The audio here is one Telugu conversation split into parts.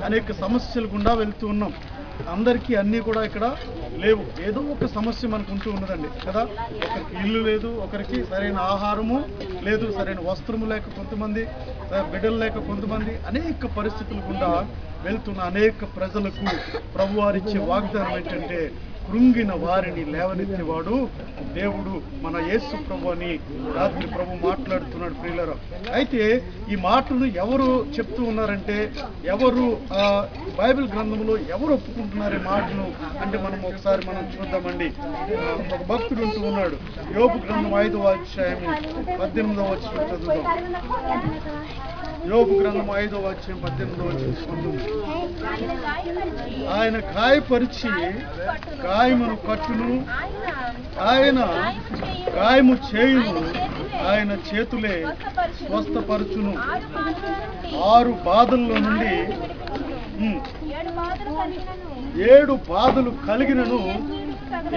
అనేక సమస్యలు గుండా వెళ్తూ ఉన్నాం. అందరికీ అన్నీ కూడా ఇక్కడ లేవు. ఏదో ఒక సమస్య మనకు ఉంటూ ఉన్నదండి కదా. ఒకరికి ఇల్లు లేదు, ఒకరికి సరైన ఆహారము లేదు, సరైన వస్త్రము లేక కొంతమంది, బిడ్డలు లేక కొంతమంది, అనేక పరిస్థితులు గుండా వెళ్తున్న అనేక ప్రజలకు ప్రభువారిచ్చే వాగ్దానం ఏంటంటే, కృంగిన వారిని లేవనెత్తేవాడు దేవుడు మన యేసు ప్రభు అని రాత్రి ప్రభు మాట్లాడుతున్నాడు ప్రియులారా. అయితే ఈ మాటను ఎవరు చెప్తూ ఉన్నారంటే, ఎవరు బైబిల్ గ్రంథంలో ఎవరు ఒప్పుకుంటున్నారు ఈ మాటను అంటే ఒకసారి మనం చూద్దామండి. ఒక భక్తుడు ఉంటూ ఉన్నాడు. యోబు గ్రంథం 5వ అధ్యాయము 18వ వచనం చదువుదాం. యోబు గ్రంథం 5వ అధ్యాయం 18వ వచనం. ఆయన గాయపరిచి గాయమును కట్టును, ఆయన గాయము చేయును, ఆయన చేతులే స్వస్థపరచును. 6 బాధల్లో నుండి 7 బాధలు కలిగినను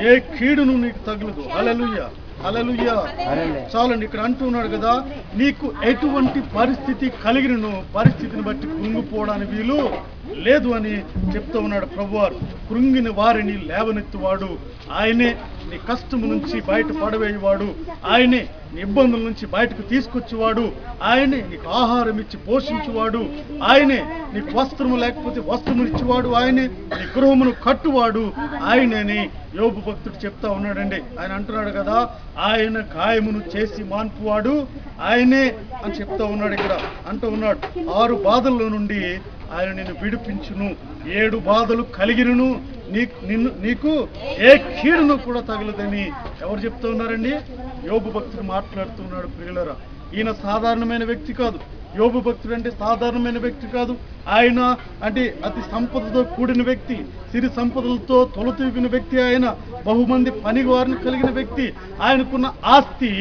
ఏ కీడును నీకు తగులదు. హల్లెలూయా, హల్లెలూయా. చాలండి. ఇక్కడ అంటున్నాడు కదా, నీకు ఎటువంటి పరిస్థితి కలిగినను పరిస్థితిని బట్టి కృంగిపోవడానికి వీలు లేదు అని చెప్తూ ఉన్నాడు ప్రభువారు. కృంగిన వారిని లేవనెత్తువాడు ఆయనే. నీ కష్టము నుంచి బయట పడవేయవాడు ఆయనే. నీ ఇబ్బందుల నుంచి బయటకు తీసుకొచ్చేవాడు ఆయనే. నీకు ఆహారం ఇచ్చి పోషించువాడు ఆయనే. నీకు వస్త్రము లేకపోతే వస్త్రము ఇచ్చేవాడు ఆయనే. నీ గృహమును కట్టువాడు ఆయనని యోబు భక్తుడు చెప్తా ఉన్నాడండి. ఆయన అంటున్నాడు కదా, ఆయన గాయమును చేసి మాన్పువాడు ఆయనే అని చెప్తా ఉన్నాడు. ఇక్కడ అంటూ ఉన్నాడు, 6 బాధల్లో నుండి ఆయన నిన్ను విడిపించును, 7 బాధలు కలిగినను నీకు ఏ కీడును కూడా తగలదని ఎవరు చెప్తూ ఉన్నారండి? యోబు భక్తుడు మాట్లాడుతున్నాడు ప్రియులరా. ఈయన సాధారణమైన వ్యక్తి కాదు. యోబు భక్తుడు అంటే సాధారణమైన వ్యక్తి కాదు. ఆయన అంటే అతి సంపదతో కూడిన వ్యక్తి, సిరి సంపదలతో తొలతూగిన వ్యక్తి. ఆయన బహుమంది పనివారిని కలిగిన వ్యక్తి. ఆయనకున్న ఆస్తి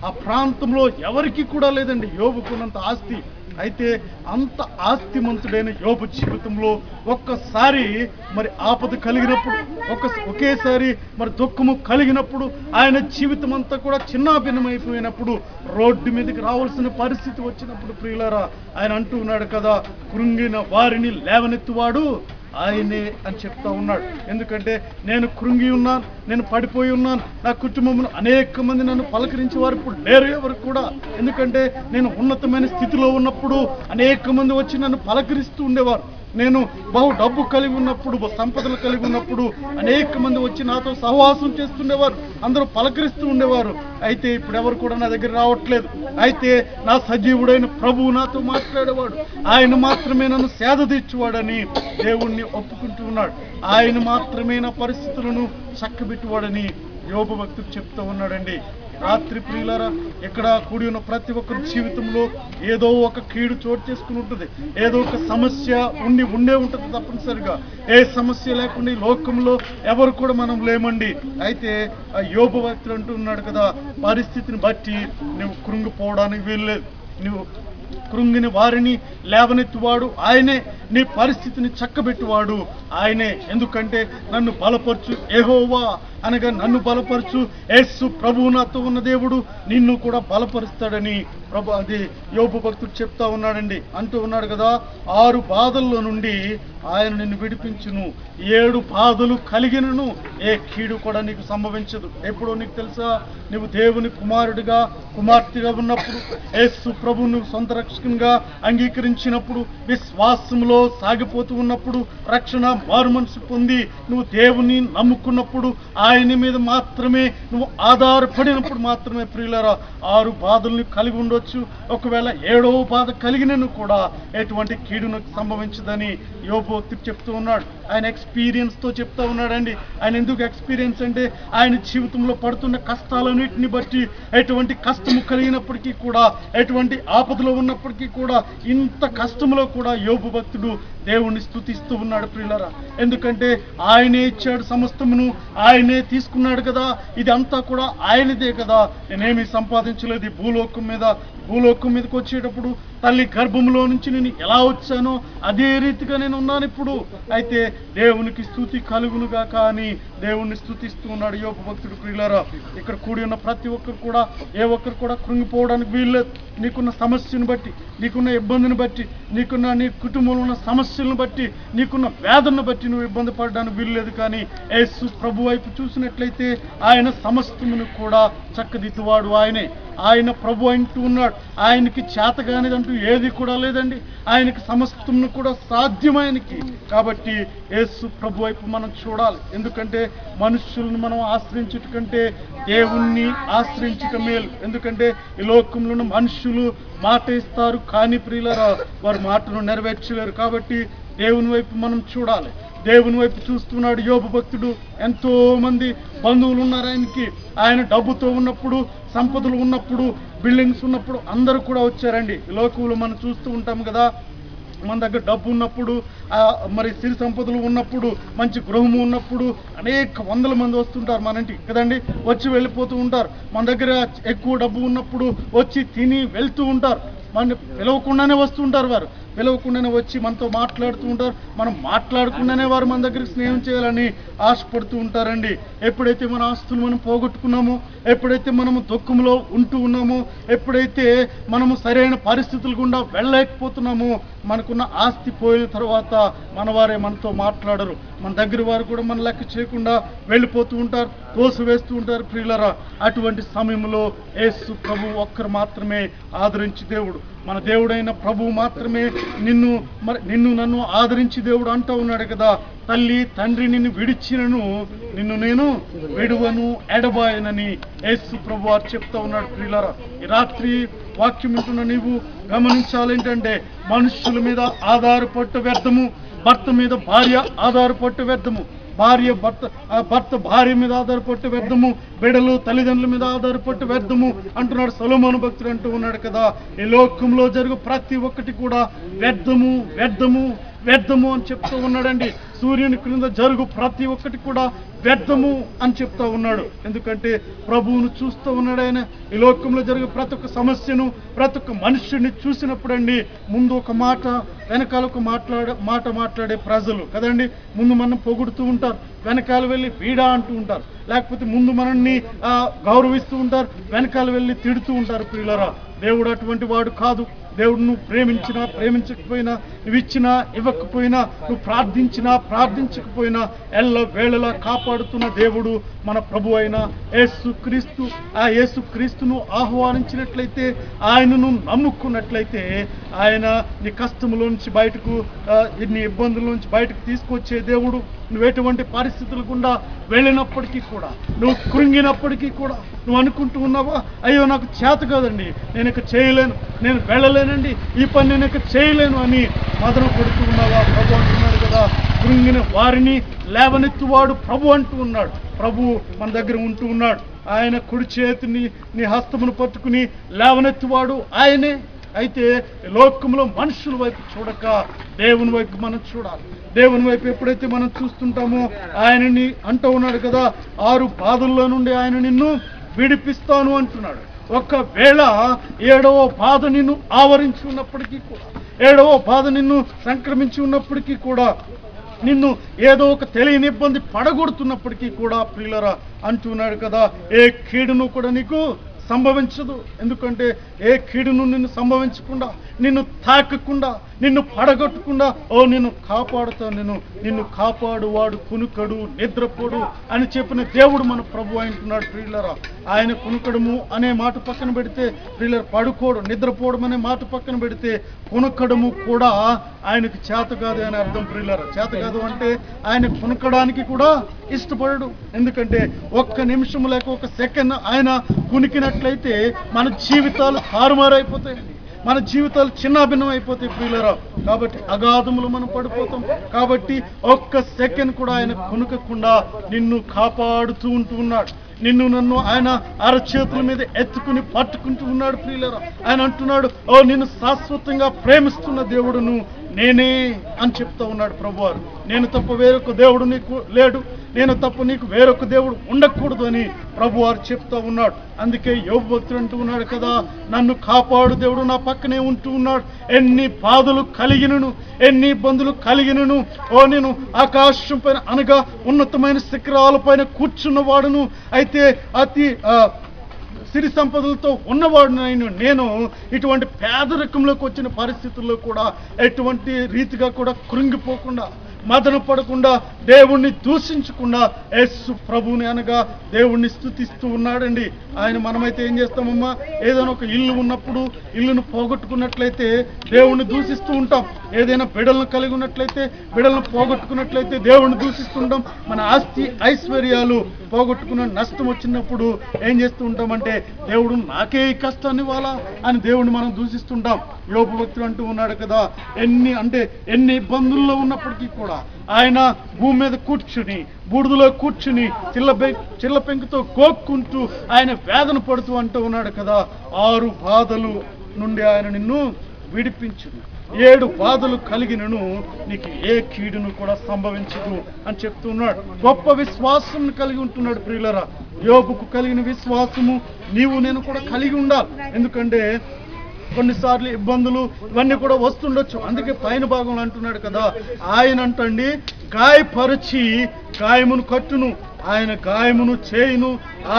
ఆ ప్రాంతంలో ఎవరికి కూడా లేదండి, యోబుకున్నంత ఆస్తి. అయితే అంత ఆస్తిమంతుడైన యోబు జీవితంలో ఒక్కసారి మరి ఆపద కలిగినప్పుడు, ఒకేసారి మరి దుఃఖము కలిగినప్పుడు, ఆయన జీవితం అంతా కూడా చిన్నాభిన్నమైపోయినప్పుడు, రోడ్డు మీదకి రావాల్సిన పరిస్థితి వచ్చినప్పుడు ప్రియులారా, ఆయన అంటూ ఉన్నాడు కదా, కృంగిన వారిని లేవనెత్తువాడు ఆయనే అని చెప్తా ఉన్నాడు. ఎందుకంటే నేను కృంగి ఉన్నాను, నేను పడిపోయి ఉన్నాను, నా కుటుంబంలో అనేక మంది నన్ను పలకరించే వారు ఇప్పుడు లేరు ఎవరు కూడా. ఎందుకంటే నేను ఉన్నతమైన స్థితిలో ఉన్నప్పుడు అనేక మంది వచ్చి నన్ను పలకరిస్తూ ఉండేవారు. నేను బహు డబ్బు కలిగి ఉన్నప్పుడు, సంపదలు కలిగి ఉన్నప్పుడు అనేక మంది వచ్చి నాతో సహవాసం చేస్తుండేవారు, అందరూ పలకరిస్తూ ఉండేవారు. అయితే ఇప్పుడు ఎవరు కూడా నా దగ్గర రావట్లేదు. అయితే నా సజీవుడైన ప్రభువు నాతో మాట్లాడేవాడు, ఆయన మాత్రమే నన్ను సేద తీర్చువాడని దేవుణ్ణి ఒప్పుకుంటూ ఉన్నాడు. ఆయన మాత్రమే నా పరిస్థితులను చక్కబెట్టువాడని యోబు భక్తుడు చెప్తూ ఉన్నాడండి. రాత్రి ప్రియులారా, ఇక్కడ కూడి ఉన్న ప్రతి ఒక్కరి జీవితంలో ఏదో ఒక కీడు చోటు చేసుకుని ఉంటుంది, ఏదో ఒక సమస్య ఉండే ఉంటుంది తప్పనిసరిగా. ఏ సమస్య లేకుండా ఈ లోకంలో ఎవరు కూడా మనం లేమండి. అయితే ఆ యోబు భక్తుడు అంటూ ఉన్నాడు కదా, పరిస్థితిని బట్టి నువ్వు కృంగిపోవడానికి వీల్లేదు. నువ్వు కృంగిని వారిని లేవనెత్తువాడు ఆయనే, నీ పరిస్థితిని చక్కబెట్టువాడు ఆయనే. ఎందుకంటే నన్ను బలపరచు యెహోవా అనగా నన్ను బలపరచు యేసు ప్రభువు నాతో ఉన్న దేవుడు నిన్ను కూడా బలపరుస్తాడని అది యోబు భక్తుడు చెప్తా ఉన్నాడండి. అంటూ ఉన్నాడు కదా, 6 బాధల్లో నుండి ఆయన నిన్ను విడిపించును, 7 బాధలు కలిగినను ఏ కీడు కూడా నీకు సంభవించదు. ఎప్పుడో నీకు తెలుసా, నువ్వు దేవుని కుమారుడిగా కుమార్తెగా ఉన్నప్పుడు, యేసు ప్రభువు నువ్వు సొంత రక్షకునిగా అంగీకరించినప్పుడు, విశ్వాసంలో సాగిపోతూ ఉన్నప్పుడు, రక్షణ మారు మనసు పొంది నువ్వు దేవుని నమ్ముకున్నప్పుడు, ఆయన మీద మాత్రమే నువ్వు ఆధారపడినప్పుడు మాత్రమే ప్రియులారా 6 బాధల్ని కలిగి ఉండొచ్చు. ఒకవేళ 7వ బాధ కలిగినను కూడా ఎటువంటి కీడు నాకు సంభవించదని యోబు భక్తుడు చెప్తూ ఉన్నాడు. ఆయన ఎక్స్పీరియన్స్ తో చెప్తా ఉన్నాడండి. ఆయన ఎందుకు ఎక్స్పీరియన్స్ అంటే, ఆయన జీవితంలో పడుతున్న కష్టాలన్నింటిని బట్టి, ఎటువంటి కష్టము కలిగినప్పటికీ కూడా, ఎటువంటి ఆపదలో ఉన్నప్పటికీ కూడా, ఇంత కష్టంలో కూడా యోబు భక్తుడు దేవుణ్ణి స్తుతిస్తూ ఉన్నాడు ప్రియులారా. ఎందుకంటే ఆయనే ఇచ్చాడు సమస్తమును, ఆయనే తీసుకున్నాడు కదా, ఇది అంతా కూడా ఆయనదే కదా, నేనేమి సంపాదించలేదు. భూలోకం మీదకి వచ్చేటప్పుడు తల్లి గర్భంలో నుంచి నేను ఎలా వచ్చానో అదే రీతిగా నేను ఉన్నాను ఇప్పుడు. అయితే దేవునికి స్తుతి కలుగునుగా కానీ దేవుణ్ణి స్తుతిస్తూ ఉన్నాడు యోబు భక్తుడు. ప్రియులారా, ఇక్కడ కూడి ఉన్న ప్రతి ఒక్కరు కూడా ఏ ఒక్కరు కూడా కృంగిపోవడానికి వీల్లేదు. నీకున్న సమస్యను బట్టి, నీకున్న ఇబ్బందిని బట్టి, నీ కుటుంబంలో ఉన్న సమస్యలను బట్టి, నీకున్న వేదనను బట్టి నువ్వు ఇబ్బంది పడడానికి వీల్లేదు. కానీ యేసు ప్రభు వైపు చూసినట్లయితే ఆయన సమస్తమును కూడా చక్కదిద్దువాడు ఆయనే. ఆయన ప్రభు అంటూ ఉన్నాడు. ఆయనకి చేతగానిదంటూ ఏది కూడా లేదండి. ఆయనకి సమస్తమును కూడా సాధ్యమైనకి. కాబట్టి యేసు ప్రభు వైపు మనం చూడాలి. ఎందుకంటే మనుషులను మనం ఆశ్రయించుట కంటే దేవుణ్ణి ఆశ్రయించుట మేలు. ఎందుకంటే ఈ లోకంలో ఉన్న మనుషులు మాట ఇస్తారు కానీ ప్రియులారా వారి మాటను నెరవేర్చలేరు. కాబట్టి దేవుని వైపు మనం చూడాలి. దేవుని వైపు చూస్తున్నాడు యోబు భక్తుడు. ఎంతో మంది బంధువులు ఉన్నారు ఆయనకి. ఆయన డబ్బుతో ఉన్నప్పుడు, సంపదలు ఉన్నప్పుడు, బిల్డింగ్స్ ఉన్నప్పుడు అందరూ కూడా వచ్చారండి. ఈ లోకంలో మనం చూస్తూ ఉంటాం కదా, మన దగ్గర డబ్బు ఉన్నప్పుడు, మరి సిరి సంపదలు ఉన్నప్పుడు, మంచి గృహము ఉన్నప్పుడు అనేక వందల మంది వస్తుంటారు మన ఇంటికి కదండి. వచ్చి వెళ్ళిపోతూ ఉంటారు. మన దగ్గర ఎక్కువ డబ్బు ఉన్నప్పుడు వచ్చి తిని వెళ్తూ ఉంటారు. మన పిలవకుండానే వస్తుంటారు. వారు పిలవకుండానే వచ్చి మనతో మాట్లాడుతూ ఉంటారు. మనం మాట్లాడకుండానే వారు మన దగ్గరికి స్నేహం చేయాలని ఆశపడుతూ ఉంటారండి. ఎప్పుడైతే మన ఆస్తులు మనం పోగొట్టుకున్నామో, ఎప్పుడైతే మనము దుఃఖంలో ఉంటూ ఉన్నామో, ఎప్పుడైతే మనము సరైన పరిస్థితులు గుండా వెళ్ళలేకపోతున్నామో, మనకున్న ఆస్తి పోయిన తర్వాత మన వారే మనతో మాట్లాడరు. మన దగ్గర వారు కూడా మన లెక్క చేయకుండా వెళ్ళిపోతూ ఉంటారు, తోసివేస్తూ ఉంటారు. ప్రియులరా, అటువంటి సమయంలో యేసు ప్రభు ఒక్కరు మాత్రమే ఆదరించి దేవుడు. మన దేవుడైన ప్రభువు మాత్రమే నిన్ను నన్ను ఆదరించి దేవుడు అంటూ ఉన్నాడు కదా, తల్లి తండ్రి నిన్ను విడిచినను నిన్ను నేను విడువను ఎడబాయనని యేసు ప్రభు వారు చెప్తా ఉన్నాడు. ప్రియులారా, ఈ రాత్రి వాక్యం వింటున్న నీవు గమనించాలేంటంటే మనుషుల మీద ఆధారపట్టు వ్యర్థము, భర్త మీద భార్య ఆధారపట్టు వ్యర్థము, భర్త భార్య మీద ఆధారపట్టు వ్యర్థము, బిడ్డలు తల్లిదండ్రుల మీద ఆధారపట్టు వ్యర్థము అంటున్నాడు సొలొమోను భక్తుడు అంటూ ఉన్నాడు కదా. ఈ లోకంలో జరుగు ప్రతి ఒక్కటి కూడా వ్యర్థము వ్యర్థము వ్యర్థము అని చెప్తూ ఉన్నాడండి. సూర్యుని క్రింద జరుగు ప్రతి ఒక్కటి కూడా వ్యర్థము అని చెప్తా ఉన్నాడు. ఎందుకంటే ప్రభువును చూస్తూ ఉన్నాడు ఆయన. ఈ లోకంలో జరిగే ప్రతి ఒక్క సమస్యను, ప్రతి ఒక్క మనుష్యుడిని చూసినప్పుడండి ముందు ఒక మాట, వెనకాల ఒక మాట మాట్లాడే ప్రజలు కదండి. ముందు మనం పొగుడుతూ ఉంటారు, వెనకాల వెళ్ళి వీడా అంటూ ఉంటారు. లేకపోతే ముందు మనల్ని గౌరవిస్తూ ఉంటారు, వెనకాల వెళ్ళి తిడుతూ ఉంటారు. ప్రియులారా, దేవుడు అటువంటి వాడు కాదు. దేవుడు నువ్వు ప్రేమించినా ప్రేమించకపోయినా, నువ్వు ఇచ్చినా ఇవ్వకపోయినా, నువ్వు ప్రార్థించినా ప్రార్థించకపోయినా ఎల్ల వేళలా కాపాడుతున్న దేవుడు మన ప్రభు అయిన యేసుక్రీస్తు. ఆ యేసుక్రీస్తును ఆహ్వానించినట్లయితే, ఆయనను నమ్ముకున్నట్లయితే ఆయన నీ కష్టముల నుంచి బయటకు, నీ ఇబ్బందుల నుంచి బయటకు తీసుకొచ్చే దేవుడు. నువ్వు ఎటువంటి పరిస్థితులు గుండా వెళ్ళినప్పటికీ కూడా, నువ్వు కృంగినప్పటికీ కూడా, నువ్వు అనుకుంటూ ఉన్నావా, అయ్యో నాకు చేత కాదండి, నేను ఇక చేయలేను, నేను వెళ్ళలేనండి, ఈ పని నేను ఇక చేయలేను అని మదన పడుతూ ఉన్నావా? ప్రభు అంటున్నాడు కదా, కృంగిన వారిని లేవనెత్తువాడు ప్రభు అంటూ ఉన్నాడు. ప్రభు మన దగ్గర ఉంటూ ఉన్నాడు. ఆయన కుడి చేతిని నీ హస్తమును పట్టుకుని లేవనెత్తువాడు ఆయనే. అయితే లోకంలో మనుషుల వైపు చూడక దేవుని వైపు మనం చూడాలి. దేవుని వైపు ఎప్పుడైతే మనం చూస్తుంటామో ఆయనని అంటూ ఉన్నాడు కదా, 6 బాధల్లో నుండి ఆయన నిన్ను విడిపిస్తాను అంటున్నాడు. ఒకవేళ 7వ బాధ నిన్ను ఆవరించి ఉన్నప్పటికీ కూడా, 7వ బాధ నిన్ను సంక్రమించి ఉన్నప్పటికీ కూడా, నిన్ను ఏదో ఒక తెలియని ఇబ్బంది పడగొడుతున్నప్పటికీ కూడా ప్రియులరా అంటున్నాడు కదా, ఏ కీడును కూడా నీకు సంభవించదు. ఎందుకంటే ఏ కీడును నిన్ను సంభవించకుండా, నిన్ను తాకకుండా, నిన్ను పడగొట్టకుండా నిన్ను కాపాడుతాను, నిన్ను కాపాడువాడు కునుకడు నిద్రపోడు అని చెప్పిన దేవుడు మన ప్రభు అంటున్నాడు. ప్రియులరా, ఆయన కునుకడము అనే మాట పక్కన పెడితే, ప్రియులరా పడుకోడు నిద్రపోవడం అనే మాట పక్కన పెడితే, కునుకడము కూడా ఆయనకు చేత కాదు అని అర్థం. ప్రియులరా, చేత కాదు అంటే ఆయన కునుకడానికి కూడా ఇష్టపడడు. ఎందుకంటే ఒక్క నిమిషం లేక ఒక సెకండ్ ఆయన కునికినట్లయితే మన జీవితాలు తారుమారైపోతాయండి, మన జీవితాలు చిన్నాభిన్నం అయిపోతాయి ప్రియులరా. కాబట్టి అగాధములు మనం పడిపోతాం. కాబట్టి ఒక్క సెకండ్ కూడా ఆయన కునుకకుండా నిన్ను కాపాడుతూ ఉంటూ ఉన్నాడు. నిన్ను నన్ను ఆయన అరచేతుల మీద ఎత్తుకుని పట్టుకుంటూ ఉన్నాడు. ప్రియులరా, ఆయన అంటున్నాడు, నిన్ను శాశ్వతంగా ప్రేమిస్తున్న దేవుడును నేనే అని చెప్తా ఉన్నాడు ప్రభువారు. నేను తప్ప వేరొక దేవుడు నీకు లేడు, నేను తప్ప నీకు వేరొక దేవుడు ఉండకూడదు అని ప్రభువారు చెప్తా ఉన్నాడు. అందుకే యోబు భక్తుడు అంటూ ఉన్నాడు కదా, నన్ను కాపాడు దేవుడు నా పక్కనే ఉంటూ ఉన్నాడు. ఎన్ని బాధలు కలిగినను, ఎన్ని ఇబ్బందులు కలిగినను, నేను ఆకాశం పైన అనగా ఉన్నతమైన శిఖరాల పైన కూర్చున్నవాడును, అయితే అతి సిరి సంపదలతో ఉన్నవాడునైన నేను ఇటువంటి పేదరికంలోకి వచ్చిన పరిస్థితుల్లో కూడా ఎటువంటి రీతిగా కూడా కృంగిపోకుండా, మదన పడకుండా, దేవుణ్ణి దూషించకుండా యేసు ప్రభువుని అనగా దేవుణ్ణి స్తుతిస్తూ ఉన్నాడండి. ఆయన మనమైతే ఏం చేస్తామమ్మా, ఏదైనా ఒక ఇల్లు ఉన్నప్పుడు ఇల్లును పోగొట్టుకున్నట్లయితే దేవుణ్ణి దూషిస్తూ ఉంటాం. ఏదైనా బిడలను కలిగి ఉన్నట్లయితే, బిడలను పోగొట్టుకున్నట్లయితే దేవుణ్ణి దూషిస్తుంటాం. మన ఆస్తి ఐశ్వర్యాలు పోగొట్టుకున్న నష్టం వచ్చినప్పుడు ఏం చేస్తూ ఉంటామంటే, దేవుడు నాకే ఈ కష్టాన్ని ఇవ్వాలా అని దేవుణ్ణి మనం దూషిస్తుంటాం. యోబు భక్తుడు అంటూ ఉన్నాడు కదా, ఎన్ని ఇబ్బందుల్లో ఉన్నప్పటికీ కూడా ఆయన భూమి మీద కూర్చుని, బూడిదలో కూర్చుని, చిల్ల పెంకుతో గోక్కుంటూ ఆయన వేదన పడుతూ అంటూ ఉన్నాడు కదా, 6 బాధలు నుండి ఆయన నిన్ను విడిపించును, 7 బాధలు కలిగినను నీకు ఏ కీడును కూడా సంభవించదు అని చెప్తున్నాడు. గొప్ప విశ్వాసం కలిగి ఉంటున్నాడు ప్రియులరా. యోబుకు కలిగిన విశ్వాసము నీవు నేను కూడా కలిగి ఉండాలి. ఎందుకంటే కొన్నిసార్లు ఇబ్బందులు ఇవన్నీ కూడా వస్తుండొచ్చు. అందుకే పైన భాగంలో అంటున్నాడు కదా, ఆయన అంటండి గాయపరిచి గాయమును కట్టును, ఆయన గాయమును చేయును,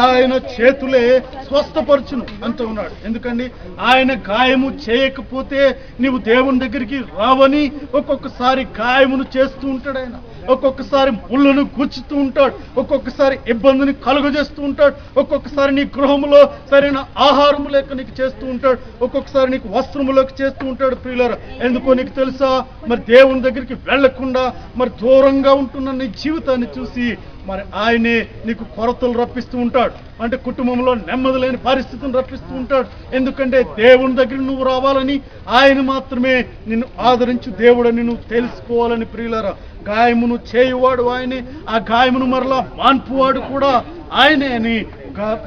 ఆయన చేతులే స్వస్థపరచును అంటూ ఉన్నాడు. ఎందుకండి ఆయన గాయము చేయకపోతే నీవు దేవుని దగ్గరికి రావని ఒక్కొక్కసారి గాయమును చేస్తూ ఉంటాడు. ఆయన ఒక్కొక్కసారి ముళ్ళను గుచ్చుతూ ఉంటాడు, ఒక్కొక్కసారి ఇబ్బందిని కలుగజేస్తూ ఉంటాడు, ఒక్కొక్కసారి నీ గృహంలో సరైన ఆహారము లేక నీకు చేస్తూ ఉంటాడు, ఒక్కొక్కసారి నీకు వస్త్రములోకి చేస్తూ ఉంటాడు. ప్రియులారా, ఎందుకో నీకు తెలుసా, మరి దేవుని దగ్గరికి వెళ్లకుండా మరి దూరంగా ఉంటున్న నీ జీవితాన్ని చూసి మరి ఆయనే నీకు కొరతలు రప్పిస్తూ ఉంటాడు. అంటే కుటుంబంలో నెమ్మది లేని పరిస్థితిని రప్పిస్తూ ఉంటాడు. ఎందుకంటే దేవుని దగ్గర నువ్వు రావాలని, ఆయన మాత్రమే నిన్ను ఆదరించు దేవుడని నువ్వు తెలుసుకోవాలని. ప్రియులారా, గాయమును చేయువాడు ఆయనే, ఆ గాయమును మరలా మాన్పువాడు కూడా ఆయనే అని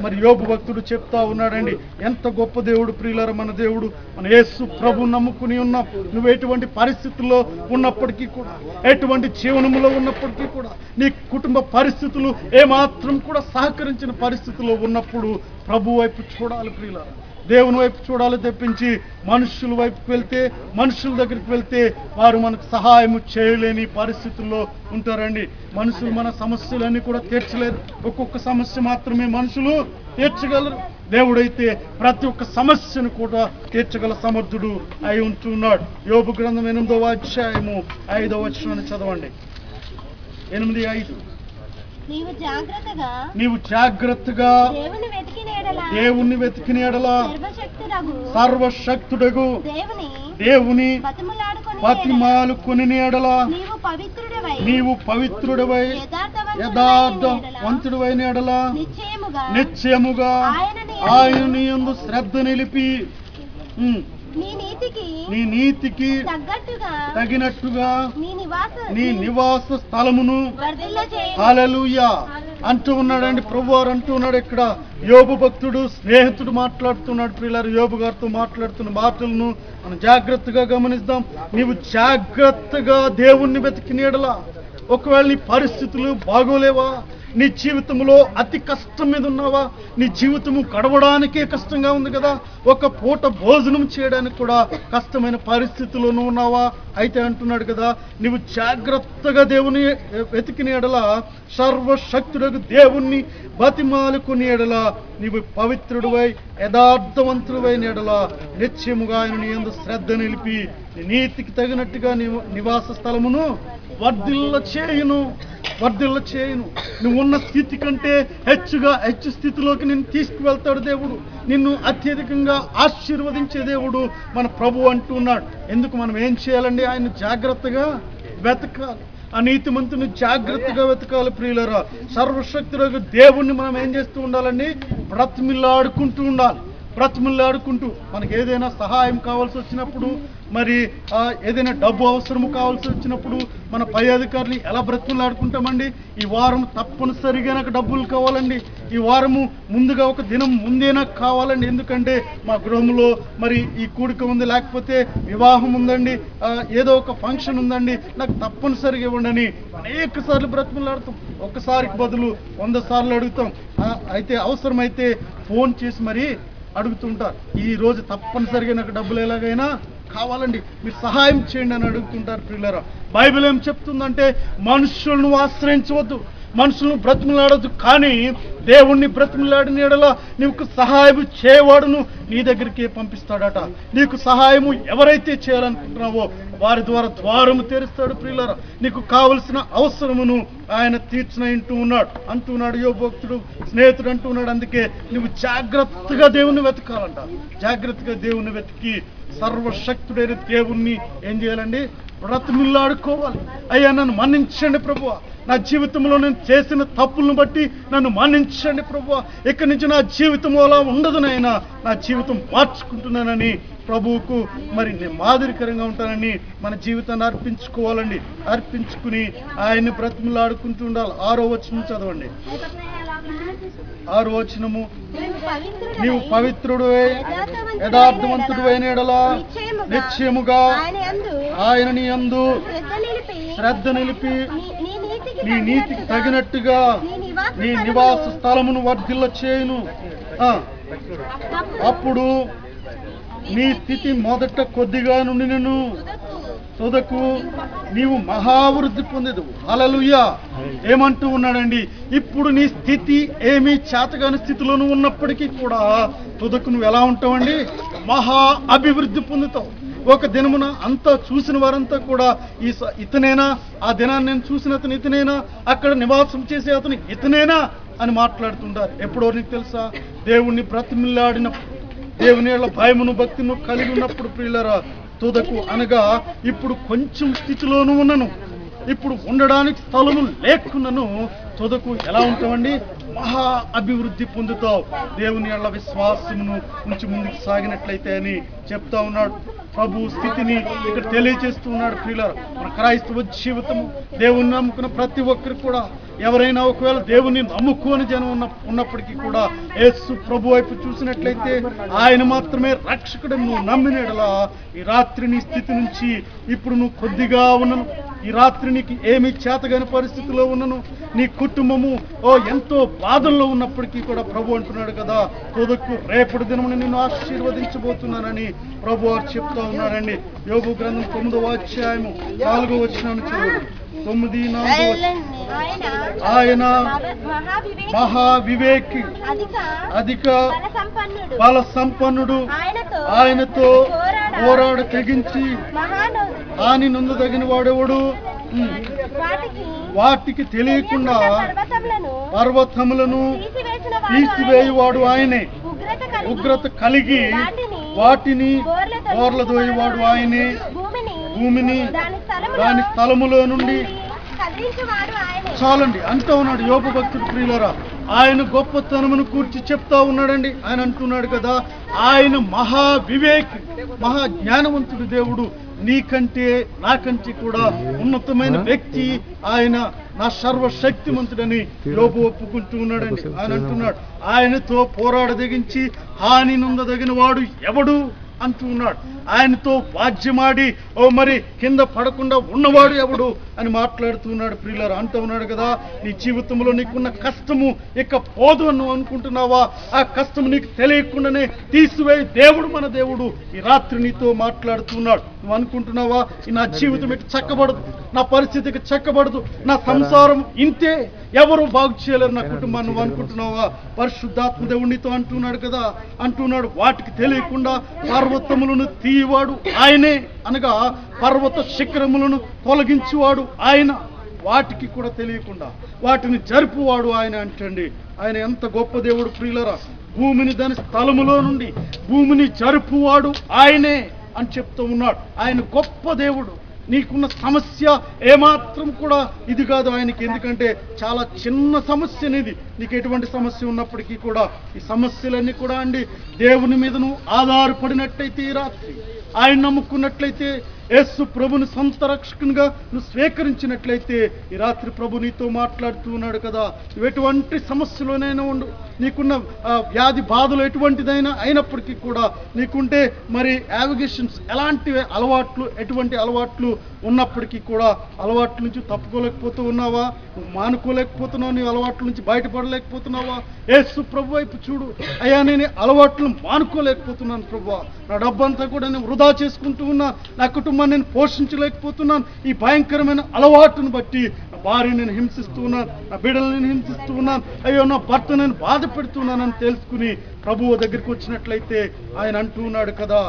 మరి యోబు భక్తుడు చెప్తా ఉన్నాడండి. ఎంత గొప్ప దేవుడు ప్రియులారా మన దేవుడు. మన యేసు ప్రభు నమ్ముకుని ఉన్నాం. నువ్వు ఎటువంటి పరిస్థితుల్లో ఉన్నప్పటికీ కూడా, ఎటువంటి జీవనంలో ఉన్నప్పటికీ కూడా, నీ కుటుంబ పరిస్థితులు ఏమాత్రం కూడా సహకరించిన పరిస్థితుల్లో ఉన్నప్పుడు ప్రభు వైపు చూడాలి ప్రియులారా, దేవుని వైపు చూడాలి తప్పించి మనుషుల వైపుకి వెళ్తే, మనుషుల దగ్గరికి వెళ్తే వారు మనకు సహాయం చేయలేని పరిస్థితుల్లో ఉంటారండి. మనుషులు మన సమస్యలన్నీ కూడా తీర్చలేరు. ఒక్కొక్క సమస్య మాత్రమే మనుషులు తీర్చగలరు. దేవుడైతే ప్రతి ఒక్క సమస్యను కూడా తీర్చగల సమర్థుడు అయి ఉంటున్నాడు. యోబు గ్రంథం 8వ అధ్యాయము 5వ వచనాన్ని చదవండి. 8:5. నీవు జాగ్రత్తగా దేవుణ్ణి వెతికిన ఎడల సర్వశక్తుడగు దేవుని బతిమాలుకొని ఎడల నీవు పవిత్రుడవై యథార్థవంతుడవైన ఎడల నిశ్చయముగా ఆయన నీ యందు శ్రద్ధ నిలిపి నీ నీతికి తగినట్టుగా నీ నివాస స్థలమును హల్లెలూయా అంటూ ఉన్నాడండి ప్రభువారు. అంటూ ఉన్నాడు ఇక్కడ యోబు భక్తుడు, స్నేహితుడు మాట్లాడుతున్నాడు. ప్రియులారు, యోబు గారితో మాట్లాడుతున్న మాటలను మనం జాగ్రత్తగా గమనిద్దాం. నీవు జాగ్రత్తగా దేవుణ్ణి వెతికిన ఎడల, ఒకవేళ నీ పరిస్థితులు బాగోలేవా, నీ జీవితంలో అతి కష్టం మీద ఉన్నావా, నీ జీవితము గడవడానికే కష్టంగా ఉంది కదా, ఒక పూట భోజనం చేయడానికి కూడా కష్టమైన పరిస్థితుల్లో ఉన్నావా, అయితే అంటున్నాడు కదా, నీవు జాగ్రత్తగా దేవుని వెతికిన ఎడల, సర్వశక్తుడకు దేవుణ్ణి బతిమాలుకుని ఎడల, నీవు పవిత్రుడివై యథార్థవంతుడివైన ఎడల నిత్యముగా ఆయన నీ యందు శ్రద్ధ నిలిపి నీ నీతికి తగినట్టుగా నీ నివాస స్థలమును వర్ధిల్ల చేయును. నువ్వు ఉన్న స్థితి కంటే హెచ్చు స్థితిలోకి నిన్ను తీసుకువెళ్తాడు దేవుడు. నిన్ను అత్యధికంగా ఆశీర్వదించే దేవుడు మన ప్రభు అంటూ ఉన్నాడు. ఎందుకు మనం ఏం చేయాలండి? ఆయన జాగ్రత్తగా వెతకాలి. ఆ నీతిమంతుని జాగ్రత్తగా వెతకాలి ప్రియులరా. సర్వశక్తులకు దేవుణ్ణి మనం ఏం చేస్తూ ఉండాలండి? బ్రతిమిల్లాడుకుంటూ ఉండాలి. బ్రతిమిల్లాడుకుంటూ మనకు ఏదైనా సహాయం కావాల్సి వచ్చినప్పుడు, మరి ఏదైనా డబ్బు అవసరము కావాల్సి వచ్చినప్పుడు మన పై అధికారులు ఎలా బ్రతుకులాడుకుంటామండి? ఈ వారం తప్పనిసరిగా నాకు డబ్బులు కావాలండి, ఈ వారము ముందుగా ఒక దినం ముందే నాకు కావాలండి, ఎందుకంటే మా గృహంలో మరి ఈ కూడిక ఉంది, లేకపోతే వివాహం ఉందండి, ఏదో ఒక ఫంక్షన్ ఉందండి, నాకు తప్పనిసరిగా ఇవ్వండి. అనేక సార్లు బ్రతుకులాడుతాం, ఒక్కసారికి బదులు 100 సార్లు అడుగుతాం. అయితే అవసరమైతే ఫోన్ చేసి మరి అడుగుతుంటారు, ఈ రోజు తప్పనిసరిగా నాకు డబ్బులు ఎలాగైనా కావాలండి, మీరు సహాయం చేయండి అని అడుగుతుంటారు. ప్రియులారా, బైబిల్ ఏం చెప్తుందంటే మనుషులను ఆశ్రయించవద్దు, మనుషులను బ్రతిమలాడొద్దు, కానీ దేవుణ్ణి బ్రతిమలాడిన యెడల నీకు సహాయం చేయవాడును నీ దగ్గరికి పంపిస్తాడట. నీకు సహాయము ఎవరైతే చేయాలనుకుంటున్నావో వారి ద్వారా ద్వారము తెరుస్తాడు. ప్రియులారా, నీకు కావలసిన అవసరమును ఆయన అంటున్నాడు యోబు భక్తుడు, స్నేహితుడు అంటున్నాడు. అందుకే నువ్వు జాగ్రత్తగా దేవుణ్ణి వెతకాలంట. జాగ్రత్తగా దేవుణ్ణి వెతికి సర్వశక్తుడైన దేవుణ్ణి ఏం చేయాలండి? బ్రతిమిల్లాడుకోవాలి. అయ్యా, నన్ను మన్నించండి ప్రభువా, నా జీవితంలో నేను చేసిన తప్పులను బట్టి నన్ను మన్నించండి ప్రభువా, ఇక్కడి నుంచి నా జీవితం అలా ఉండదు నాయనా, నా జీవితం మార్చుకుంటున్నానని ప్రభువుకు మరి నేను మాదిరికరంగా ఉంటానని మన జీవితాన్ని అర్పించుకోవాలండి. అర్పించుకుని ఆయన్ని బ్రతిమలాడుకుంటూ ఉండాలి. 6వ వచనం చదవండి. 6వ వచనము, నీవు పవిత్రుడు యథార్థవంతుడు అయిన యెడల నిశ్చయముగా ఆయన నీ యందు శ్రద్ధ నిలిపి నీ నీతికి తగినట్టుగా నీ నివాస స్థలమును వర్ధిల్ల చేయును. అప్పుడు నీ స్థితి మొదట కొద్దిగా నుండి నేను తుదకు నీవు మహావృద్ధి పొందేదు. హల్లెలూయా. ఏమంటూ ఉన్నాడండి? ఇప్పుడు నీ స్థితి ఏమీ చేతగాని స్థితిలోనూ ఉన్నప్పటికీ కూడా తుదకు నువ్వు ఎలా ఉంటావండి? మహా అభివృద్ధి పొందుతావు. ఒక దినమున అంతా చూసిన వారంతా కూడా ఇతనేనా, ఆ దినాన్ని నేను చూసిన అతను ఇతనేనా, అక్కడ నివాసం చేసే అతను ఇతనేనా అని మాట్లాడుతుంటారు. ఎప్పుడో నీకు తెలుసా? దేవుణ్ణి బ్రతిమిల్లాడినప్పుడు, దేవుని యెడల భయమును భక్తిను కలిగి ఉన్నప్పుడు ప్రియులారా, తుదకు అనగా ఇప్పుడు కొంచెం స్థితిలోనూ ఉన్నను, ఇప్పుడు ఉండడానికి స్థలము లేకున్నను, తుదకు ఎలా ఉంటామండి? మహా అభివృద్ధి పొందుతావు. దేవుని యెడల విశ్వాసమును ఉంచి ముందుకు సాగినట్లయితే అని చెప్తా ఉన్నాడు. ప్రభు స్థితిని ఇక్కడ తెలియజేస్తూ ఉన్నాడు. ప్రియులారా, మన క్రైస్తవ జీవితము, దేవుణ్ణి నమ్ముకున్న ప్రతి ఒక్కరు కూడా, ఎవరైనా ఒకవేళ దేవుణ్ణి నమ్ముకోని జనం ఉన్నప్పటికీ కూడా యేసు ప్రభు వైపు చూసినట్లయితే ఆయన మాత్రమే రక్షకుడు. నువ్వు నమ్మిన యెడల ఈ రాత్రి నీ స్థితి నుంచి ఇప్పుడు నువ్వు కొద్దిగా ఉన్నను, ఈ రాత్రి నీకు ఏమీ చేతగాని పరిస్థితిలో ఉన్నను, నీ కుటుంబము ఎంతో బాధల్లో ఉన్నప్పటికీ కూడా ప్రభు అంటున్నాడు కదా, తుదకు రేపటి దినమున నిన్ను ఆశీర్వదించబోతున్నానని ప్రభు వారు చెప్తా ఉన్నారండి. యోబు గ్రంథం 9వ అధ్యాయము 4వ వచనాన్ని చదవండి. 9:4 ఆయన మహావివేకి, అధిక బల సంపన్నుడు, ఆయనతో పోరాడ తెగించి హాని నొందదగిన వాడెవడు? వాటికి తెలియకుండా పర్వతములను తీసివేయువాడు ఆయనే, ఉగ్రత కలిగి వాటిని బోర్లదోయేవాడు ఆయనే, భూమిని దాని స్థలములో నుండి. చాలండి అంటూ ఉన్నాడు యోబు భక్తుడు. ప్రియులారా, ఆయన గొప్పతనమును కూర్చి చెప్తా ఉన్నాడండి. ఆయన అంటున్నాడు కదా, ఆయన మహా వివేకి, మహా జ్ఞానవంతుడు దేవుడు, నీకంటే నాకంటే కూడా ఉన్నతమైన వ్యక్తి ఆయన, నా సర్వశక్తిమంతుడని యోబు ఒప్పుకుంటూ ఉన్నాడండి. ఆయన అంటున్నాడు, ఆయనతో పోరాడదగించి హాని నొందదగిన వాడు ఎవడు అంటూ ఉన్నాడు. ఆయనతో వాద్యమాడి మరి కింద పడకుండా ఉన్నవాడు ఎవడు అని మాట్లాడుతున్నాడు. ప్రియులారా, అంటూ ఉన్నాడు కదా, నీ జీవితంలో నీకున్న కష్టము ఇక పోదు అని నువ్వు అనుకుంటున్నావా? ఆ కష్టము నీకు తెలియకుండానే తీసివేయి దేవుడు, మన దేవుడు ఈ రాత్రి నీతో మాట్లాడుతున్నాడు. నువ్వు అనుకుంటున్నావా నా జీవితం ఇక చక్కబడదు, నా పరిస్థితికి చక్కబడదు, నా సంసారం ఇంతే, ఎవరు బాగు చేయలేరు నా కుటుంబాన్ని నువ్వు అనుకుంటున్నావా? పరిశుద్ధాత్మ దేవుడు నీతో అంటున్నాడు కదా, అంటున్నాడు వాటికి తెలియకుండా పర్వతములను తీయవాడు ఆయనే, అనగా పర్వత శిఖరములను తొలగించువాడు ఆయన, వాటికి కూడా తెలియకుండా వాటిని జరుపువాడు ఆయన అంటండి. ఆయన ఎంత గొప్ప దేవుడు ప్రియులరా! భూమిని దాని స్థలములో నుండి భూమిని జరుపువాడు ఆయనే అని చెప్తూ ఉన్నాడు. ఆయన గొప్ప దేవుడు. నీకున్న సమస్య ఏమాత్రం కూడా ఇది కాదు ఆయనకి. ఎందుకంటే చాలా చిన్న సమస్య అనేది. నీకు ఎటువంటి సమస్య ఉన్నప్పటికీ కూడా ఈ సమస్యలన్నీ కూడా అండి దేవుని మీద నువ్వు ఆధారపడినట్లయితే ఈ రాత్రి ఆయన నమ్ముకున్నట్లయితే యేసు ప్రభుని సొంత రక్షకునిగా నువ్వు స్వీకరించినట్లయితే ఈ రాత్రి ప్రభు నీతో మాట్లాడుతూ ఉన్నాడు కదా. నువ్వు ఎటువంటి సమస్యలోనైనా ఉండు, నీకున్న వ్యాధి బాధలు ఎటువంటిదైనా అయినప్పటికీ కూడా నీకుంటే మరి యావిగేషన్స్ ఎలాంటి అలవాట్లు ఎటువంటి అలవాట్లు ఉన్నప్పటికీ కూడా అలవాట్ల నుంచి తప్పుకోలేకపోతూ ఉన్నావా, నువ్వు మానుకోలేకపోతున్నావు, నీ అలవాట్ల నుంచి బయటపడలేకపోతున్నావా? యేసు ప్రభు వైపు చూడు. అయ్యా నేను అలవాట్లను మానుకోలేకపోతున్నాను ప్రభువా, నా డబ్బంతా కూడా నేను వృధా చేసుకుంటూ ఉన్నా, నా కుటుంబాన్ని నేను పోషించలేకపోతున్నాను, ఈ భయంకరమైన అలవాటును బట్టి నా భార్య నేను హింసిస్తూ ఉన్నాను, నా బిడ్డలు నేను హింసిస్తూ ఉన్నాను, అయ్యో నా భర్త నేను బాధ పెడుతున్నానని తెలుసుకుని ప్రభువు దగ్గరికి వచ్చినట్లయితే ఆయన అంటూ ఉన్నాడు కదా,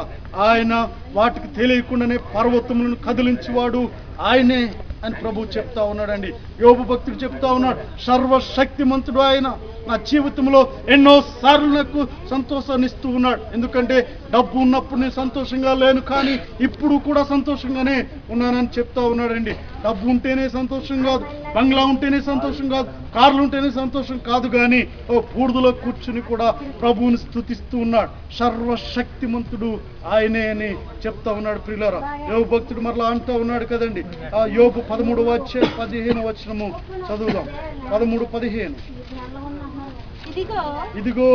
ఆయన వాటికి తెలియకుండానే పర్వతములను కదిలించేవాడు ఆయనే అని ప్రభు చెప్తా ఉన్నాడండి. యోబు భక్తుడు చెప్తా ఉన్నాడు, సర్వశక్తిమంతుడు ఆయన నా జీవితంలో ఎన్నో సార్లు నాకు సంతోషాన్ని ఇస్తూ ఉన్నాడు. ఎందుకంటే డబ్బు ఉన్నప్పుడు నేను సంతోషంగా లేను, కానీ ఇప్పుడు కూడా సంతోషంగానే ఉన్నానని చెప్తా ఉన్నాడండి. డబ్బు ఉంటేనే సంతోషం కాదు, బంగ్లా ఉంటేనే సంతోషం కాదు, కార్లు ఉంటేనే సంతోషం కాదు, కానీ ఓ బూడిదలో కూర్చుని కూడా ప్రభువుని స్తుతిస్తూ ఉన్నాడు. సర్వశక్తిమంతుడు ఆయనే అని చెప్తా ఉన్నాడు. ప్రియులారా, యోబు భక్తుడు మరలా అంటూ ఉన్నాడు కదండి. ఆ యోబు 13:15 వచనము చదువుదాం. 13:15. ఇదిగో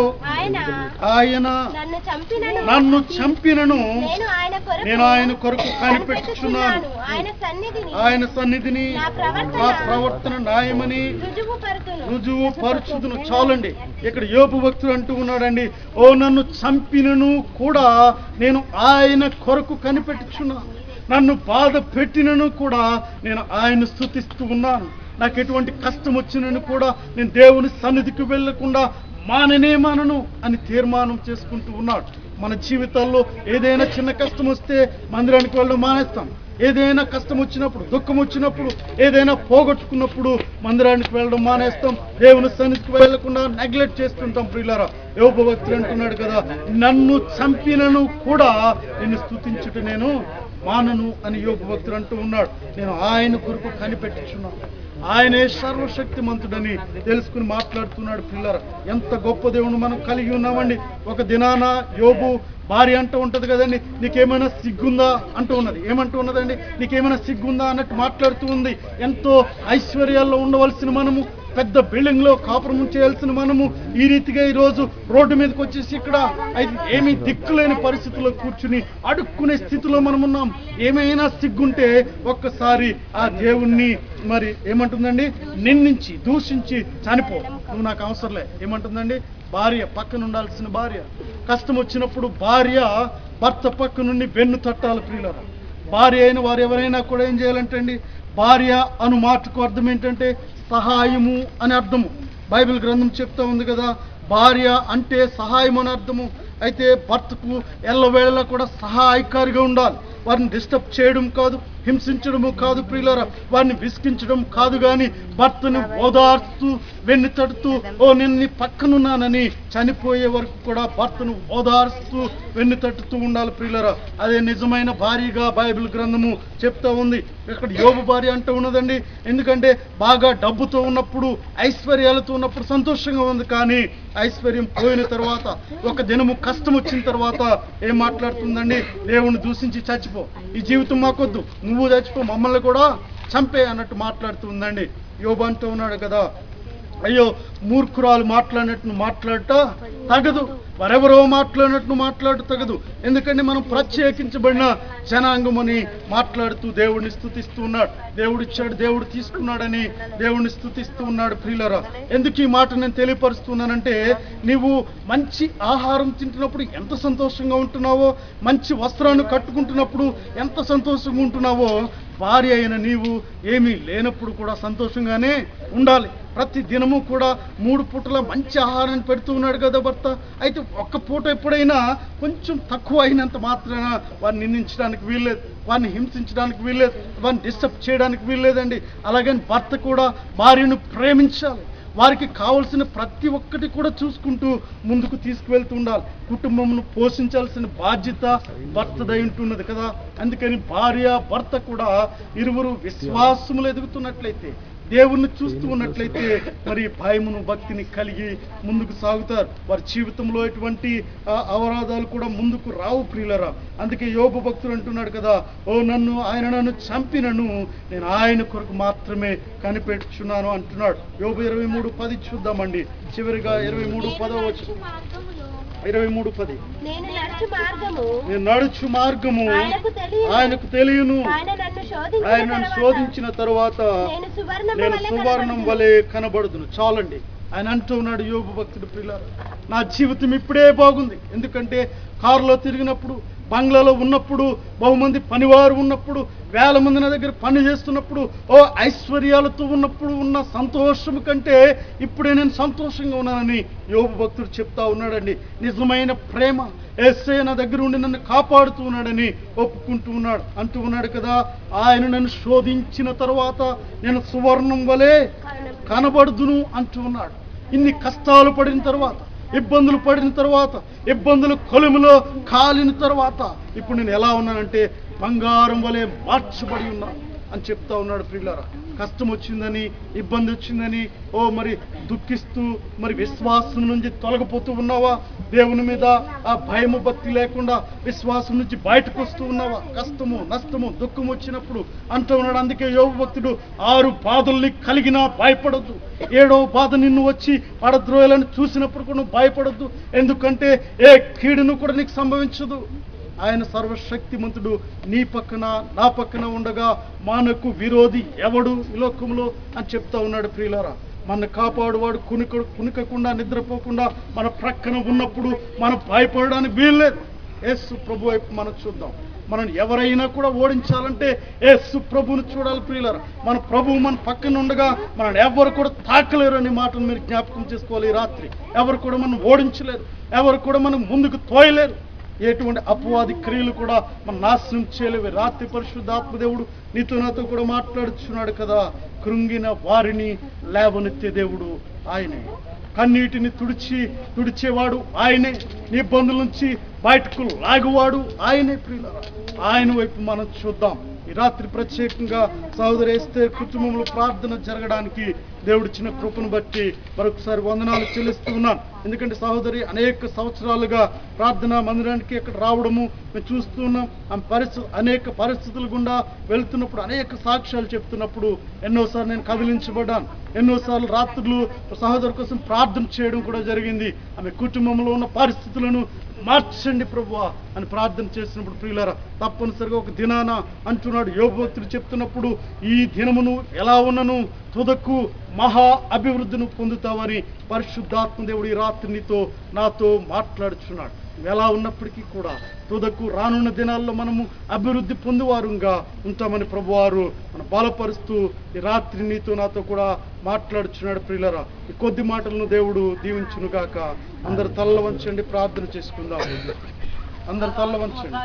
ఆయన నన్ను చంపినను నేను ఆయన కొరకు కనిపెట్టుచున్నాను, ఆయన సన్నిధిని నా ప్రవర్తన న్యాయమని రుజువు పరుచుదును. చాలండి, ఇక్కడ యోబు భక్తుడు అంటూ ఉన్నాడండి, ఓ నన్ను చంపినను కూడా నేను ఆయన కొరకు కనిపెట్టుచున్నాను, నన్ను బాధ పెట్టినను కూడా నేను ఆయన స్తుతిస్తూ ఉన్నాను, నాకు ఎటువంటి కష్టం వచ్చినను కూడా నేను దేవుని సన్నిధికి వెళ్లకుండా మానను అని తీర్మానం చేసుకుంటూ ఉన్నాడు. మన జీవితాల్లో ఏదైనా చిన్న కష్టం వస్తే మందిరానికి వెళ్ళడం మానేస్తాం, ఏదైనా కష్టం వచ్చినప్పుడు, దుఃఖం వచ్చినప్పుడు, ఏదైనా పోగొట్టుకున్నప్పుడు మందిరానికి వెళ్ళడం మానేస్తాం, దేవుని సన్నిధికి వెళ్లకుండా నెగ్లెక్ట్ చేస్తుంటాం. ప్రియులారా, యోబు భక్తుడు అంటున్నాడు కదా, నన్ను చంపినను కూడా నిన్ను స్తుతించుట నేను మానను అని యోబు భక్తుడు అంటూ ఉన్నాడు. నేను ఆయన కొరకు కనిపెట్టుచున్నాను, ఆయనే సర్వశక్తిమంతుడని తెలుసుకుని మాట్లాడుతున్నాడు. పిల్లరా, ఎంత గొప్ప దేవుని మనం కలిగి ఉన్నామండి. ఒక దినాన యోబు భార్య అంటూ ఉంటది కదండి, నీకేమైనా సిగ్గుందా అంటూ ఉన్నది. ఏమంటూ ఉన్నదండి, నీకేమైనా సిగ్గుందా అన్నట్టు మాట్లాడుతూ ఉంది. ఎంతో ఐశ్వర్యాల్లో ఉండవలసిన మనము, పెద్ద బిల్డింగ్ లో కాపురం చేయాల్సిన మనము ఈ రీతిగా ఈరోజు రోడ్డు మీదకి వచ్చేసి ఇక్కడ ఏమీ దిక్కులేని పరిస్థితుల్లో కూర్చుని అడుక్కునే స్థితిలో మనం ఉన్నాం. ఏమైనా సిగ్గుంటే ఒక్కసారి ఆ దేవుణ్ణి మరి ఏమంటుందండి, నిందించి దూషించి చనిపో, నువ్వు నాకు అవసరంలే. ఏమంటుందండి, భార్య పక్కన ఉండాల్సిన భార్య కష్టం వచ్చినప్పుడు భార్య భర్త పక్క నుండి వెన్ను తట్టాలి. ప్రియులారా, భార్య అయిన వారు ఎవరైనా కూడా ఏం చేయాలంటే అండి, భార్య అను మాటకు అర్థం ఏంటంటే సహాయము అని అర్థము. బైబిల్ గ్రంథం చెప్తా ఉంది కదా, భార్య అంటే సహాయం అని అర్థము. అయితే భర్తకు ఎల్లవేళలా కూడా సహాయకారిగా ఉండాలి. వారిని డిస్టర్బ్ చేయడం కాదు, హింసించడము కాదు ప్రియులారా, వారిని విసిగించడం కాదు, కానీ భర్తను ఓదార్స్తూ వెన్ను తడుతూ, ఓ నేను నీ పక్కనున్నానని చనిపోయే వరకు కూడా భర్తను ఓదార్స్తూ వెన్ను తట్టుతూ ఉండాలి ప్రియులారా. అదే నిజమైన భార్యగా బైబిల్ గ్రంథము చెప్తా ఉంది. ఇక్కడ యోబు భార్య అంటూ ఉన్నదండి. ఎందుకంటే బాగా డబ్బుతో ఉన్నప్పుడు, ఐశ్వర్యాలతో ఉన్నప్పుడు సంతోషంగా ఉంది, కానీ ఐశ్వర్యం పోయిన తర్వాత, ఒక దినము కష్టం వచ్చిన తర్వాత ఏం మాట్లాడుతుందండి, దేవుని దూషించి చచ్చిపో, ఈ జీవితం మాకొద్దు, నువ్వు చచ్చిపో, మమ్మల్ని కూడా చంపే అన్నట్టు మాట్లాడుతుందండి. యోబు అంటూ ఉన్నాడు కదా, అయ్యో మూర్ఖురాలు మాట్లాడినట్టు మాట్లాడట తగదు, వారెవరో మాట్లాడినట్టు మాట్లాడు తగదు. ఎందుకంటే మనం ప్రత్యేకించబడిన జనాంగమని మాట్లాడుతూ దేవుడిని స్తుతిస్తూ ఉన్నాడు. దేవుడిచ్చాడు, దేవుడు తీసుకున్నాడని దేవుడిని స్తుతిస్తూ ఉన్నాడు. ప్రియులారా, ఎందుకు ఈ మాట నేను తెలియపరుస్తున్నానంటే, నీవు మంచి ఆహారం తింటున్నప్పుడు ఎంత సంతోషంగా ఉంటున్నావో, మంచి వస్త్రాన్ని కట్టుకుంటున్నప్పుడు ఎంత సంతోషంగా ఉంటున్నావో, భార్య అయిన నీవు ఏమీ లేనప్పుడు కూడా సంతోషంగానే ఉండాలి. ప్రతి దినము కూడా 3 పూటల మంచి ఆహారాన్ని పెడుతూ ఉన్నాడు కదా భర్త. అయితే ఒక్క పూట ఎప్పుడైనా కొంచెం తక్కువ అయినంత మాత్రాన వారిని నిందించడానికి వీల్లేదు, వారిని హింసించడానికి వీల్లేదు, వారిని డిస్టర్బ్ చేయడానికి వీల్లేదండి. అలాగని భర్త కూడా భార్యను ప్రేమించాలి, వారికి కావలసిన ప్రతి ఒక్కటి కూడా చూసుకుంటూ ముందుకు తీసుకువెళ్తూ ఉండాలి. కుటుంబమును పోషించాల్సిన బాధ్యత భర్తదై ఉంటున్నది కదా. అందుకని భార్య భర్త కూడా ఇరువురు విశ్వాసములు ఎదుగుతున్నట్లయితే, దేవుణ్ణి చూస్తూ ఉన్నట్లయితే మరి భయమును భక్తిని కలిగి ముందుకు సాగుతారు. వారి జీవితంలో ఎటువంటి అవరోధాలు కూడా ముందుకు రావు ప్రియులరా. అందుకే యోబు భక్తుడు అంటున్నాడు కదా, ఆయన నన్ను చంపినను నేను ఆయన కొరకు మాత్రమే కనిపెట్టుచున్నాను అంటున్నాడు. యోబు 23:10 చూద్దామండి. చివరిగా 23:10 23:10 నేను నడుచు మార్గము ఆయనకు తెలియను, ఆయన నన్ను శోధించిన తరువాత నేను సువర్ణం వలె కనబడుదును. చాలండి, ఆయన అంటూ ఉన్నాడు యోబు భక్తుడు ప్రియులారా, నా జీవితం ఇప్పుడే బాగుంది. ఎందుకంటే కారులో తిరిగినప్పుడు, బంగ్లాలో ఉన్నప్పుడు, బహుమంది పనివారు ఉన్నప్పుడు, వేల మంది నా దగ్గర పని చేస్తున్నప్పుడు, ఐశ్వర్యాలతో ఉన్నప్పుడు ఉన్న సంతోషం కంటే ఇప్పుడే నేను సంతోషంగా ఉన్నానని యోబు భక్తుడు చెప్తా ఉన్నాడండి. నిజమైన ప్రేమ యేసయ్య నా దగ్గర ఉండి నన్ను కాపాడుతూ ఉన్నాడని ఒప్పుకుంటూ ఉన్నాడు. అంటూ ఉన్నాడు కదా, ఆయన నన్ను శోధించిన తర్వాత నేను సువర్ణం వలె కనబడుదును అంటూ ఉన్నాడు. ఇన్ని కష్టాలు పడిన తర్వాత, ఇబ్బందులు పడిన తర్వాత, ఇబ్బందులు కొలుములో కాలిన తర్వాత ఇప్పుడు నేను ఎలా ఉన్నానంటే బంగారం వలె మార్చబడి ఉన్నాను అని చెప్తా ఉన్నాడు ప్రియులారా. కష్టం వచ్చిందని, ఇబ్బంది వచ్చిందని మరి దుఃఖిస్తూ మరి విశ్వాసం నుంచి తొలగిపోతూ ఉన్నావా? దేవుని మీద ఆ భయము భక్తి లేకుండా విశ్వాసం నుంచి బయటకు వస్తూ ఉన్నావా? కష్టము నష్టము దుఃఖం వచ్చినప్పుడు అంటూ ఉన్నాడు. అందుకే యోబు భక్తుడు 6 బాధల్ని కలిగినా భయపడొద్దు, 7వ బాధ నిన్ను వచ్చి పడద్రోయాలని చూసినప్పుడు కూడా నువ్వు భయపడొద్దు. ఎందుకంటే ఏ కీడును కూడా నీకు సంభవించదు. ఆయన సర్వశక్తిమంతుడు నీ పక్కన నా పక్కన ఉండగా మనకు విరోధి ఎవడు ఈ లోకంలో అని చెప్తా ఉన్నాడు ప్రియులారా. మన కాపాడువాడు కునుకకుండా నిద్రపోకుండా మన ప్రక్కన ఉన్నప్పుడు మనం భయపడడానికి వీల్లేదు. యేసు ప్రభు వైపు మనం చూద్దాం. మనం ఎవరైనా కూడా ఓడించాలంటే యేసు ప్రభువును చూడాలి ప్రియులారా. మన ప్రభువు మన పక్కన ఉండగా మనం ఎవరు కూడా తాకలేరు అనే మాటను మీరు జ్ఞాపకం చేసుకోవాలి. ఈ రాత్రి ఎవరు కూడా మనం ఓడించలేరు, ఎవరు కూడా మనం ముందుకు తోయలేరు. ఎటువంటి అపవాది క్రియలు కూడా మన నాశనం చేయలేవు. రాత్రి పరిశుద్ధాత్మదేవుడు నీతో నాతో కూడా మాట్లాడుచున్నాడు కదా, కృంగిన వారిని లేవనెత్తే దేవుడు ఆయనే, కన్నీటిని తుడిచేవాడు ఆయనే, నీ ఇబ్బందుల నుంచి బయటకు లాగువాడు ఆయనే ప్రియులారా. ఆయన వైపు మనం చూద్దాం. ఈ రాత్రి ప్రత్యేకంగా సహోదరి ఎస్తేర్ కుటుంబంలో ప్రార్థన జరగడానికి దేవుడిచ్చిన కృపను బట్టి మరొకసారి వందనాలు చెల్లిస్తూ ఉన్నాను. ఎందుకంటే సహోదరి అనేక సంవత్సరాలుగా ప్రార్థనా మందిరానికి ఇక్కడ రావడము మేము చూస్తూ ఉన్నాం. అనేక పరిస్థితుల గుండా వెళ్తున్నప్పుడు, అనేక సాక్ష్యాలు చెప్తున్నప్పుడు ఎన్నోసార్లు నేను కదిలించబడ్డాను. ఎన్నోసార్లు రాత్రులు సహోదరు కోసం ప్రార్థన చేయడం కూడా జరిగింది. ఆమె కుటుంబంలో ఉన్న పరిస్థితులను మార్చండి ప్రభువా అని ప్రార్థన చేసినప్పుడు ప్రియులారా, తప్పనిసరిగా ఒక దినాన అంటున్నాడు యోబు భక్తుడు చెప్తున్నప్పుడు, ఈ దినమును ఎలా ఉన్నను తుదకు మహా అభివృద్ధిని పొందుతావని పరిశుద్ధాత్మ దేవుడు ఈ రాత్రి నీతో నాతో మాట్లాడుచున్నాడు. ఎలా ఉన్నప్పటికీ కూడా తుదకు రానున్న దినాల్లో మనము అభివృద్ధి పొందువారుగా ఉంటామని ప్రభువారు మన బలపరుస్తూ ఈ రాత్రి నీతో నాతో కూడా మాట్లాడుచున్నాడు ప్రియులారా. ఈ కొద్ది మాటలను దేవుడు దీవించును గాక. అందరు తల్ల వంచండి, ప్రార్థన చేసుకుందాం. అందరు తల్ల వంచండి.